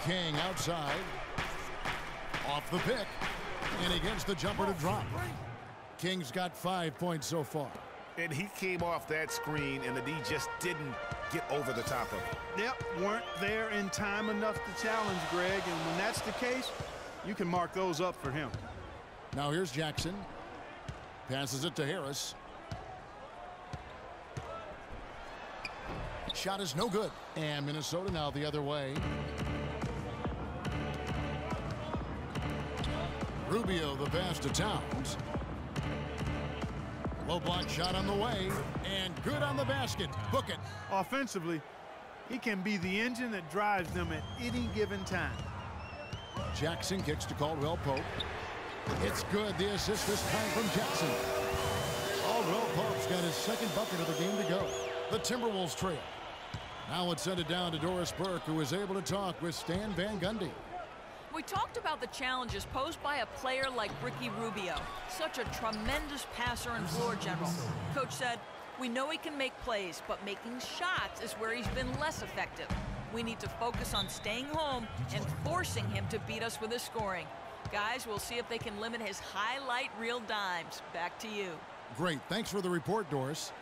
King outside. Off the pick. And he gets the jumper to drop. King's got 5 points so far. And he came off that screen, and the D just didn't get over the top of it. Yep, weren't there in time enough to challenge Greg, and when that's the case, you can mark those up for him. Now here's Jackson. Passes it to Harris. Shot is no good. And Minnesota now the other way. Rubio the pass to Towns. Low block shot on the way. And good on the basket. Book it. Offensively, he can be the engine that drives them at any given time. Jackson kicks to Caldwell Pope. It's good. The assist this time from Jackson. Caldwell Pope's got his second bucket of the game to go. The Timberwolves trail. Now let's send it down to Doris Burke, who was able to talk with Stan Van Gundy. We talked about the challenges posed by a player like Ricky Rubio. Such a tremendous passer and floor general. Coach said, we know he can make plays, but making shots is where he's been less effective. We need to focus on staying home and forcing him to beat us with his scoring. Guys, we'll see if they can limit his highlight reel dimes. Back to you. Great. Thanks for the report, Doris.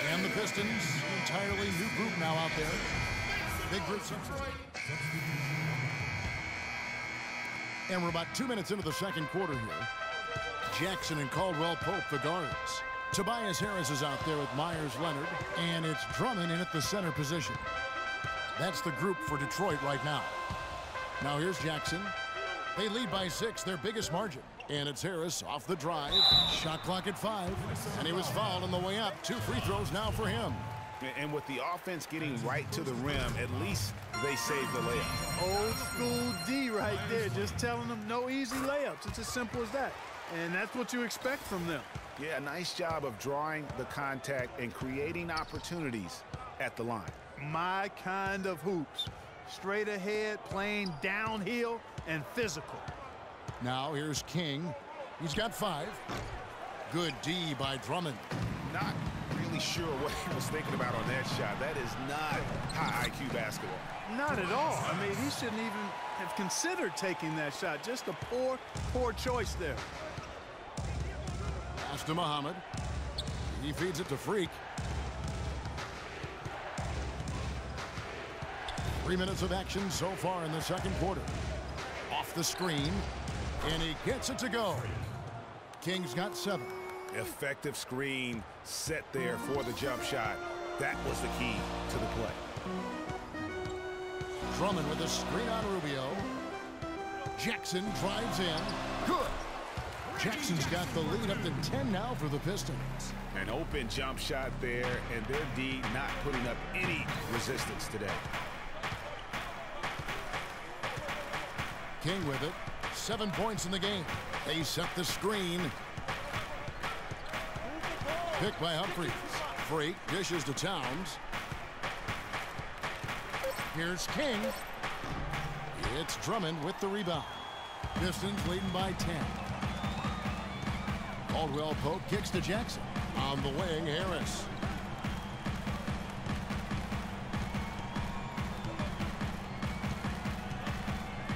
And the Pistons, entirely new group now out there. Big group substitute. And we're about 2 minutes into the second quarter here. Jackson and Caldwell Pope, the guards. Tobias Harris is out there with Myers Leonard, and it's Drummond in at the center position. That's the group for Detroit right now. Now here's Jackson. They lead by 6, their biggest margin. And it's Harris off the drive. Shot clock at 5. And he was fouled on the way up. 2 free throws now for him. And with the offense getting right to the rim, at least they saved the layup. Old school D right there, just telling them no easy layups. It's as simple as that. And that's what you expect from them. Yeah, nice job of drawing the contact and creating opportunities at the line. My kind of hoops. Straight ahead, playing downhill, and physical. Now here's King. He's got 5. Good D by Drummond. Not really sure what he was thinking about on that shot. That is not high IQ basketball. Not at all. I mean, he shouldn't even have considered taking that shot. Just a poor choice there. Pass to Muhammad. He feeds it to Freak. 3 minutes of action so far in the second quarter. Off the screen, and he gets it to go. King's got 7. Effective screen set there for the jump shot. That was the key to the play. Drummond with a screen on Rubio. Jackson drives in. Good. Jackson's got the lead up to 10 now for the Pistons. An open jump shot there, and their D not putting up any resistance today. King with it. 7 points in the game. They set the screen. Picked by Humphries. Freak dishes to Towns. Here's King. It's Drummond with the rebound. Pistons leading by 10. Caldwell Pope kicks to Jackson. On the wing, Harris.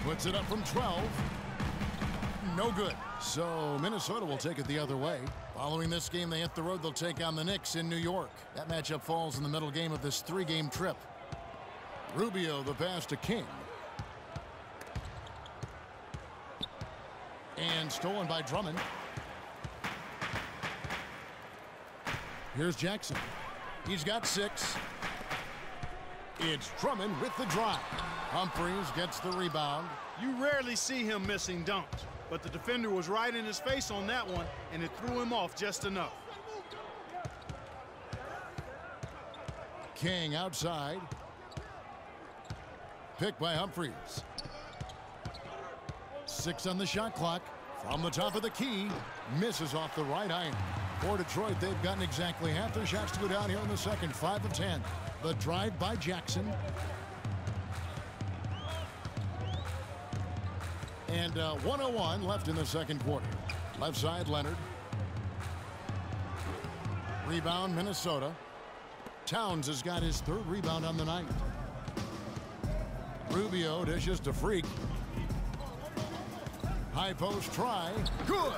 Puts it up from 12. No good. So Minnesota will take it the other way. Following this game, they hit the road. They'll take on the Knicks in New York. That matchup falls in the middle game of this 3-game trip. Rubio, the pass to King. And stolen by Drummond. Here's Jackson. He's got 6. It's Drummond with the drive. Humphries gets the rebound. You rarely see him missing dunks, but the defender was right in his face on that one, and it threw him off just enough. King outside. Picked by Humphries. 6 on the shot clock. From the top of the key. Misses off the right iron. For Detroit, they've gotten exactly half their shots to go down here in the second. 5 of 10. The drive by Jackson. And 1:01 left in the second quarter. Left side, Leonard. Rebound, Minnesota. Towns has got his third rebound on the night. Rubio dishes to Freak. High post try. Good.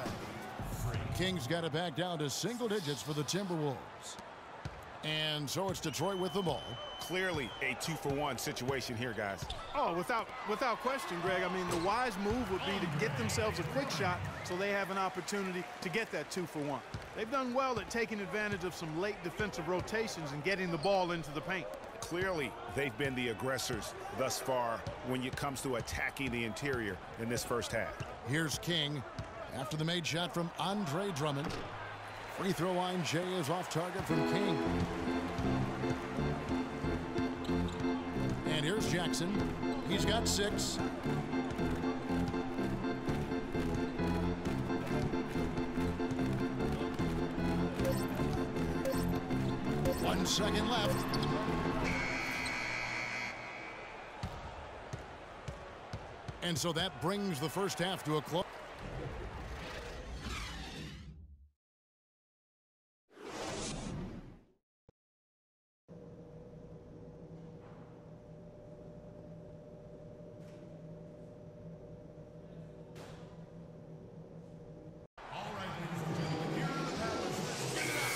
Kings got it back down to single digits for the Timberwolves. And so it's Detroit with the ball. Clearly a 2-for-1 situation here, guys. Oh, without question, Greg. I mean, the wise move would be to get themselves a quick shot so they have an opportunity to get that 2-for-1. They've done well at taking advantage of some late defensive rotations and getting the ball into the paint. Clearly, they've been the aggressors thus far when it comes to attacking the interior in this first half. Here's King after the made shot from Andre Drummond. Free throw line, Jay is off target from King. And here's Jackson. He's got 6. One second left. And so that brings the first half to a close.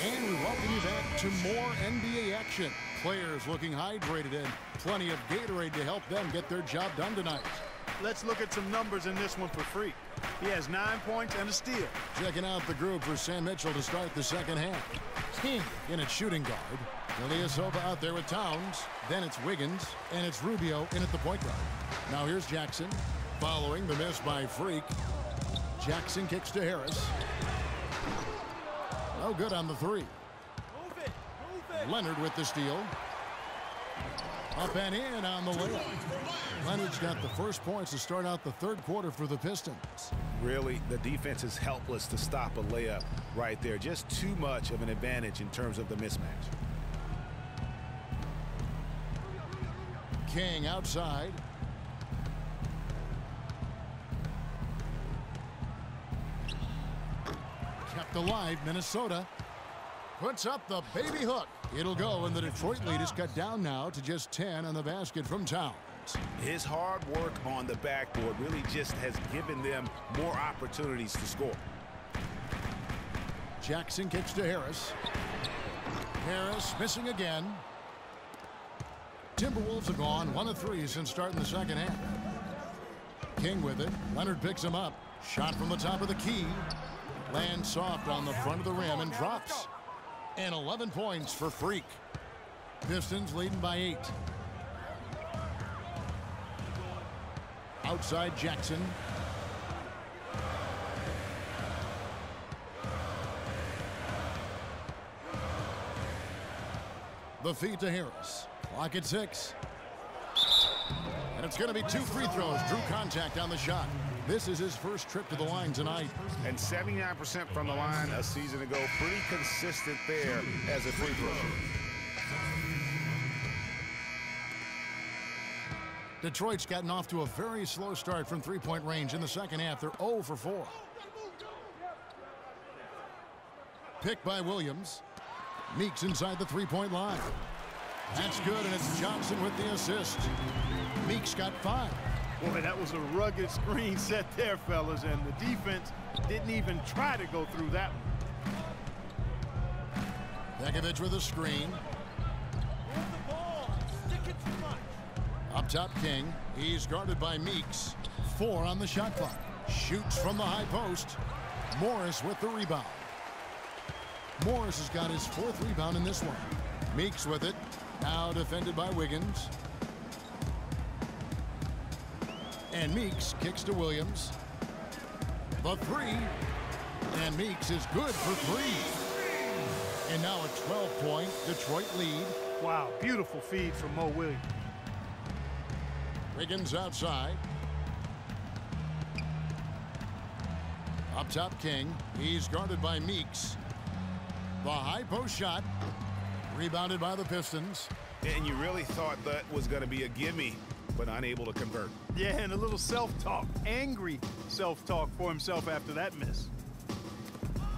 And we welcome you back to more NBA action. Players looking hydrated and plenty of Gatorade to help them get their job done tonight. Let's look at some numbers in this one for Freak. He has 9 points and a steal. Checking out the group for Sam Mitchell to start the second half. King in at shooting guard. Ilyasova out there with Towns. Then it's Wiggins. And it's Rubio in at the point guard. Now here's Jackson. Following the miss by Freak. Jackson kicks to Harris. No good on the 3. Leonard with the steal. Up and in on the layup. Leonard's got the first points to start out the third quarter for the Pistons. Really, the defense is helpless to stop a layup right there. Just too much of an advantage in terms of the mismatch. King outside. Kept alive, Minnesota. Puts up the baby hook. It'll go, and the Detroit lead is cut down now to just 10 on the basket from Towns. His hard work on the backboard really just has given them more opportunities to score. Jackson kicks to Harris. Harris missing again. Timberwolves have gone 1 of 3 since starting the second half. King with it. Leonard picks him up. Shot from the top of the key. Lands soft on the front of the rim and drops. And 11 points for Freak. Pistons leading by 8. Outside Jackson. The feed to Harris. Clock at 6. And it's going to be 2 free throws. Drew contact on the shot. This is his first trip to the line tonight. And 79% from the line a season ago. Pretty consistent there as a free throw. Detroit's gotten off to a very slow start from three-point range in the second half. They're 0 for 4. Picked by Williams. Meeks inside the three-point line. That's good, and it's Johnson with the assist. Meeks got 5. Boy, that was a rugged screen set there, fellas, and the defense didn't even try to go through that one. Pekovic with a screen. Up top, King. He's guarded by Meeks. 4 on the shot clock. Shoots from the high post. Morris with the rebound. Morris has got his 4th rebound in this one. Meeks with it. Now defended by Wiggins. And Meeks kicks to Williams. The 3. And Meeks is good for 3. And now a 12-point Detroit lead. Wow, beautiful feed from Mo Williams. Wiggins outside. Up top, King. He's guarded by Meeks. The high post shot. Rebounded by the Pistons. And you really thought that was going to be a gimme but unable to convert. Yeah, and a little self-talk, angry self-talk for himself after that miss.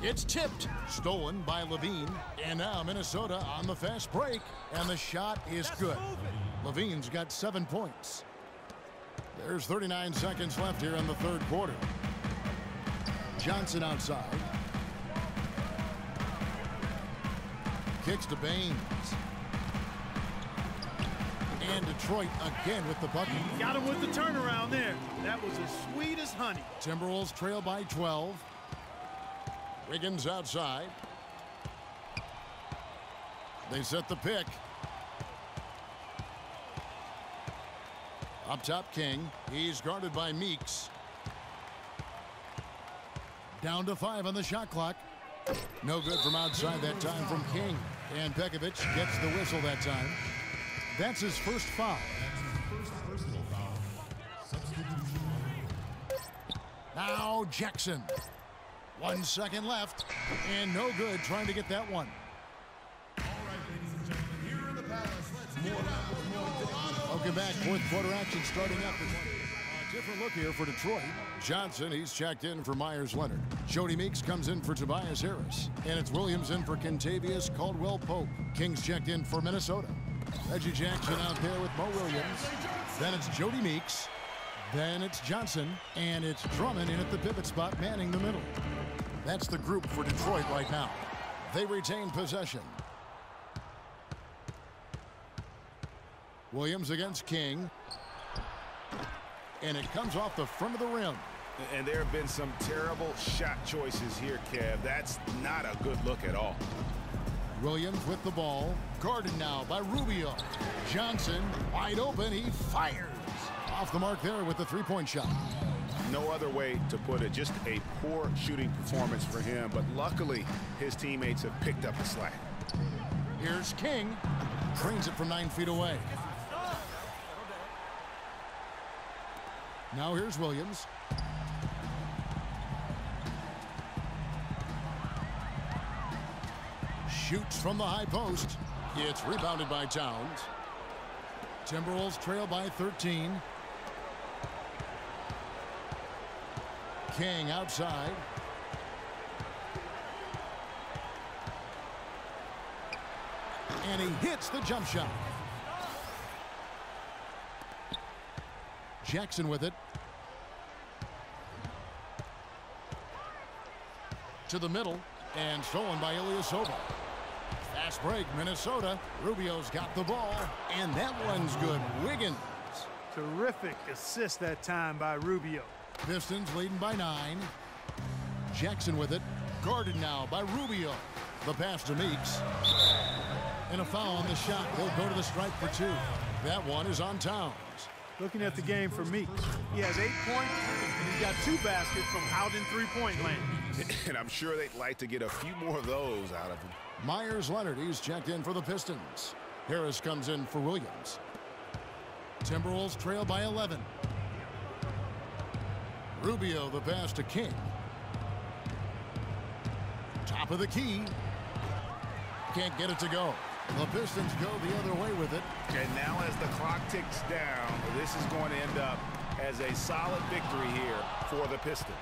It's tipped, stolen by Levine, and now Minnesota on the fast break, and the shot is good. Levine's got 7 points. There's 39 seconds left here in the third quarter. Johnson outside. Kicks to Baines. And Detroit again with the bucket. Got him with the turnaround there. That was as sweet as honey. Timberwolves trail by 12. Wiggins outside. They set the pick. Up top, King. He's guarded by Meeks. Down to 5 on the shot clock. No good from outside that time from King. And Pekovic gets the whistle that time. That's his first foul. Now Jackson. 1 second left. And no good trying to get that one. Welcome back. Fourth quarter action starting up. A different look here for Detroit. Johnson, he's checked in for Myers Leonard. Jody Meeks comes in for Tobias Harris. And it's Williams in for Kentavious Caldwell-Pope. Kings checked in for Minnesota. Reggie Jackson out there with Mo Williams. Then it's Jody Meeks. Then it's Johnson. And it's Drummond in at the pivot spot, manning the middle. That's the group for Detroit right now. They retain possession. Williams against King. And it comes off the front of the rim. And there have been some terrible shot choices here, Kev. That's not a good look at all. Williams with the ball. Guarded now by Rubio. Johnson wide open. He fires. Off the mark there with the three-point shot. No other way to put it. Just a poor shooting performance for him. But luckily, his teammates have picked up the slack. Here's King. Trains it from 9 feet away. Now here's Williams. Shoots from the high post. It's rebounded by Towns. Timberwolves trail by 13. King outside. And he hits the jump shot. Jackson with it. To the middle. And stolen by Ilyasova. Fast break, Minnesota. Rubio's got the ball. And that one's good. Wiggins. Terrific assist that time by Rubio. Pistons leading by 9. Jackson with it. Guarded now by Rubio. The pass to Meeks. And a foul on the shot. They'll go to the stripe for 2. That one is on Towns. Looking at the game for Meeks. He has 8 points, and he's got 2 baskets from out in three-point land. And I'm sure they'd like to get a few more of those out of him. Myers Leonard, he's checked in for the Pistons. Harris comes in for Williams. Timberwolves trail by 11. Rubio, the pass to King. Top of the key. Can't get it to go. The Pistons go the other way with it. And now as the clock ticks down, this is going to end up as a solid victory here for the Pistons.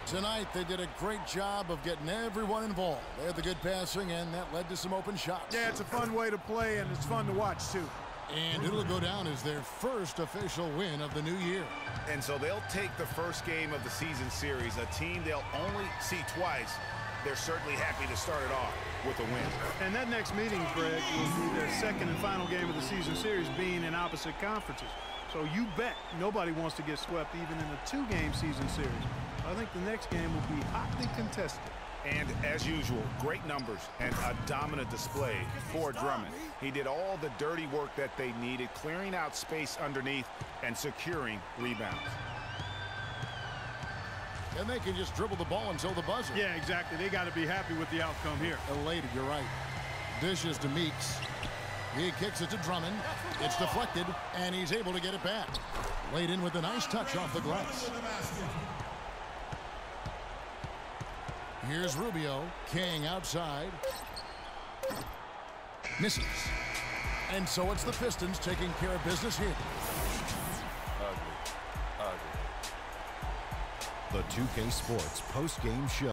Tonight, they did a great job of getting everyone involved. They had the good passing, and that led to some open shots. Yeah, it's a fun way to play, and it's fun to watch, too. And it'll go down as their first official win of the new year. And so they'll take the first game of the season series, a team they'll only see twice. They're certainly happy to start it off with a win. And that next meeting, Greg, will be their second and final game of the season series, being in opposite conferences. So you bet nobody wants to get swept even in a 2-game season series. I think the next game will be hotly contested. And as usual, great numbers and a dominant display for Drummond. He did all the dirty work that they needed, clearing out space underneath and securing rebounds. And they can just dribble the ball until the buzzer. Yeah, exactly. They got to be happy with the outcome here. Elated, you're right. Dishes to Meeks. He kicks it to Drummond. It's deflected, and he's able to get it back. Laid in with a nice touch off the glass. Here's Rubio. King outside. Misses. And so it's the Pistons taking care of business here. The 2K Sports post-game show.